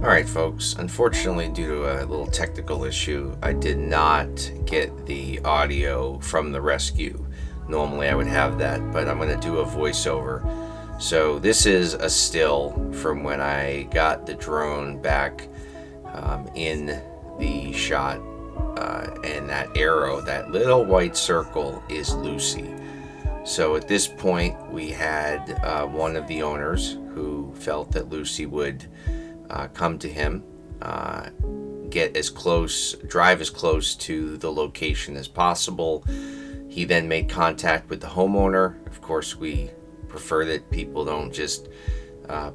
Alright folks, unfortunately due to a little technical issue, I did not get the audio from the rescue. Normally I would have that, but I'm going to do a voiceover. So this is a still from when I got the drone back in the shot, and that arrow, that little white circle, is Lucy. So at this point we had one of the owners who felt that Lucy would come to him, drive as close to the location as possible. He then made contact with the homeowner. Of course, we prefer that people don't just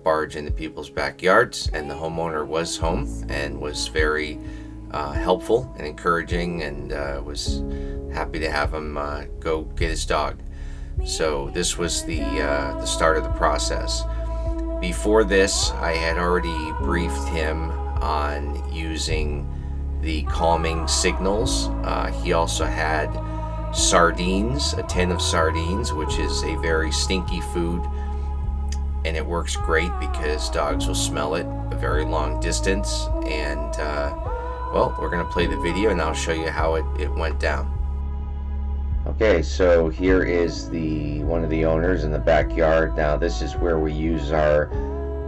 barge into people's backyards, and the homeowner was home and was very helpful and encouraging, and was happy to have him go get his dog. So this was the start of the process. Before this, I had already briefed him on using the calming signals. He also had sardines, a tin of sardines, which is a very stinky food, and it works great because dogs will smell it a very long distance. And well, we're going to play the video and I'll show you how it went down. Okay, so here is one of the owners in the backyard. Now this is where we use our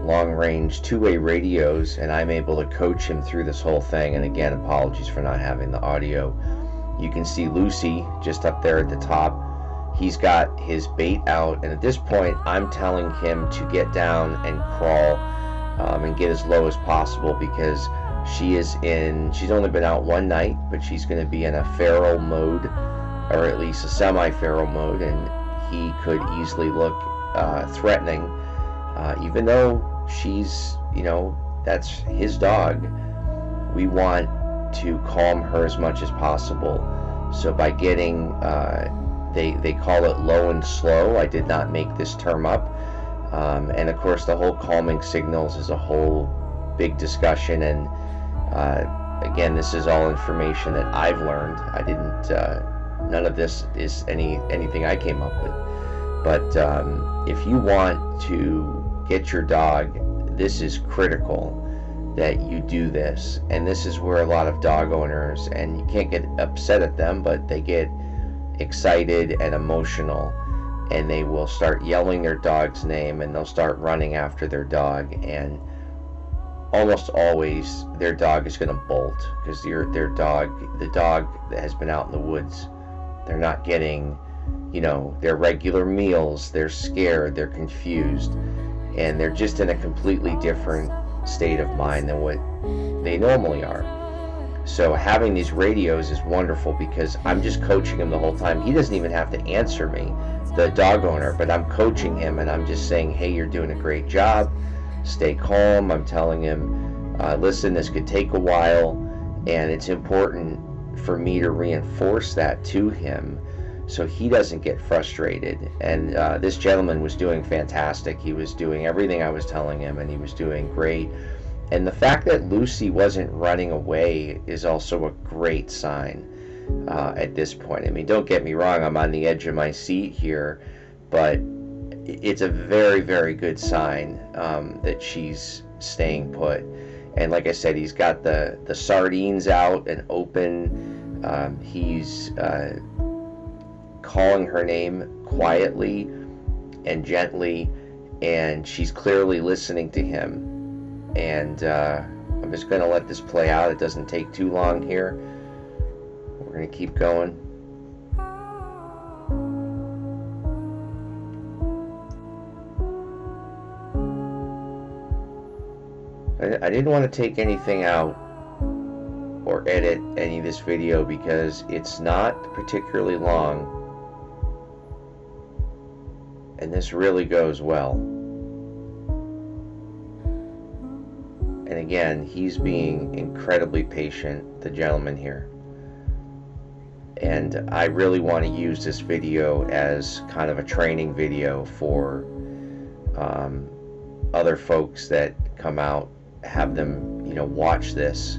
long-range two-way radios, and I'm able to coach him through this whole thing. And again, apologies for not having the audio. You can see Lucy just up there at the top. He's got his bait out, and at this point I'm telling him to get down and crawl and get as low as possible, because she's only been out one night, but she's going to be in a feral mode, or at least a semi-feral mode, and he could easily look threatening, even though she's, that's his dog. We want to calm her as much as possible. So by getting, they call it low and slow. I did not make this term up. And of course the whole calming signals is a whole big discussion, and again, this is all information that I've learned. I didn't, none of this is anything I came up with. But if you want to get your dog, this is critical that you do this. And this is where a lot of dog owners, and you can't get upset at them, but they get excited and emotional, and they will start yelling their dog's name, and they'll start running after their dog, and almost always their dog is going to bolt, because the dog that has been out in the woods, they're not getting, their regular meals. They're scared, they're confused, and they're just in a completely different state of mind than what they normally are. So having these radios is wonderful, because I'm just coaching him the whole time. He doesn't even have to answer me, the dog owner, but I'm coaching him, and I'm just saying, hey, you're doing a great job, stay calm. I'm telling him, listen, this could take a while, and it's important for me to reinforce that to him so he doesn't get frustrated. And this gentleman was doing fantastic. He was doing everything I was telling him, and he was doing great. And the fact that Lucy wasn't running away is also a great sign at this point. I mean, don't get me wrong, I'm on the edge of my seat here, but it's a very, very good sign that she's staying put. And like I said, he's got the sardines out and open. He's calling her name quietly and gently, and she's clearly listening to him. And I'm just going to let this play out. It doesn't take too long here. We're going to keep going. I didn't want to take anything out or edit any of this video because it's not particularly long, and this really goes well. And again, he's being incredibly patient, the gentleman here. And I really want to use this video as kind of a training video for other folks that come out, have them, watch this,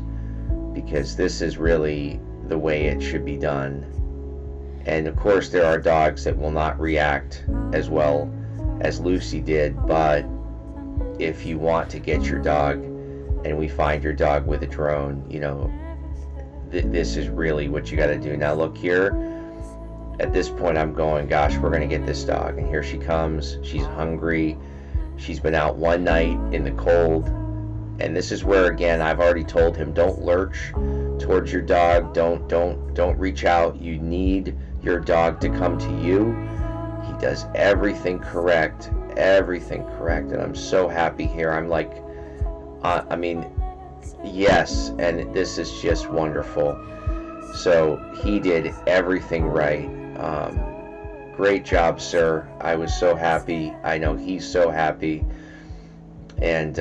because this is really the way it should be done. And of course, there are dogs that will not react as well as Lucy did, but if you want to get your dog and we find your dog with a drone, you know, this is really what you got to do. Now look here, at this point I'm going, gosh, we're going to get this dog. And here she comes. She's hungry. She's been out one night in the cold. And this is where, again, I've already told him, don't lurch towards your dog. Don't reach out. You need your dog to come to you. He does everything correct. And I'm so happy here. I'm like, I mean, yes, and this is just wonderful. So he did everything right. Great job, sir. I was so happy. I know he's so happy. And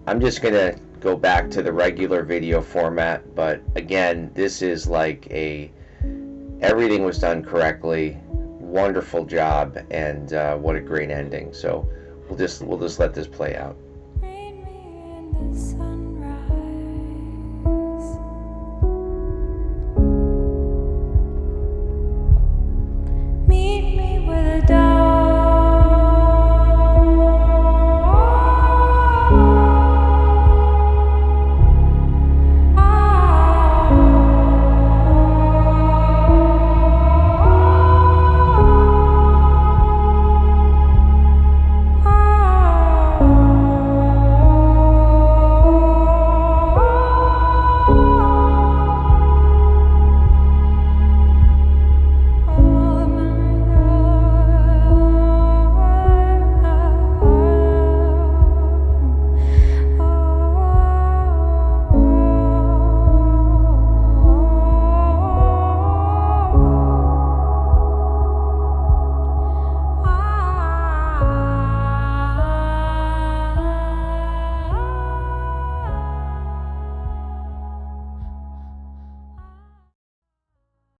I'm just gonna go back to the regular video format, but again, this is like everything was done correctly. Wonderful job, and what a great ending. So we'll just let this play out. Read me in the sun.